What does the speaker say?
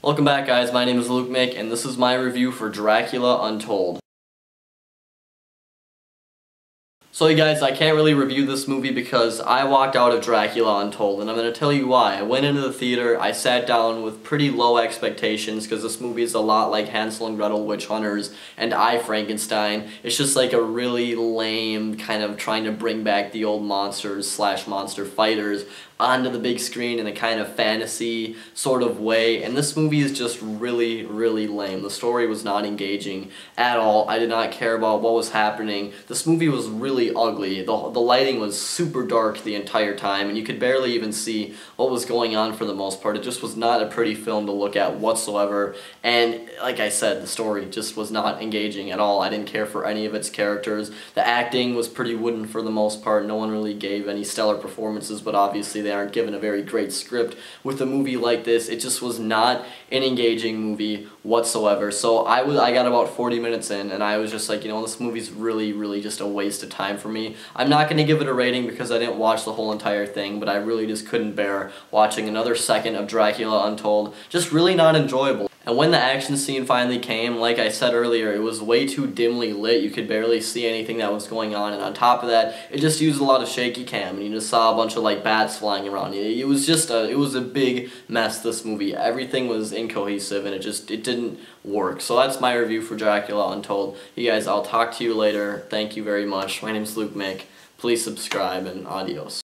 Welcome back, guys. My name is Luke Mick, and this is my review for Dracula Untold. So you guys, I can't really review this movie because I walked out of Dracula Untold, and I'm going to tell you why. I went into the theater, I sat down with pretty low expectations because this movie is a lot like Hansel and Gretel Witch Hunters and I, Frankenstein. It's just like a really lame kind of trying to bring back the old monsters slash monster fighters onto the big screen in a kind of fantasy sort of way, and this movie is just really, really lame. The story was not engaging at all. I did not care about what was happening. This movie was really ugly. The lighting was super dark the entire time, and you could barely even see what was going on for the most part. It just was not a pretty film to look at whatsoever, and like I said, the story just was not engaging at all. I didn't care for any of its characters. The acting was pretty wooden for the most part. No one really gave any stellar performances, but obviously they aren't given a very great script with a movie like this. It just was not an engaging movie whatsoever. So I got about 40 minutes in, and I was just like, you know, this movie's really, really just a waste of time for me. I'm not going to give it a rating because I didn't watch the whole entire thing, but I really just couldn't bear watching another second of Dracula Untold. Just really not enjoyable. And when the action scene finally came, like I said earlier, it was way too dimly lit. You could barely see anything that was going on, and on top of that, it just used a lot of shaky cam, and you just saw a bunch of like bats flying around. It was just it was a big mess, this movie. Everything was incohesive, and it didn't work. So that's my review for Dracula Untold. You guys, I'll talk to you later. Thank you very much. My name's Luke Mick. Please subscribe, and adios.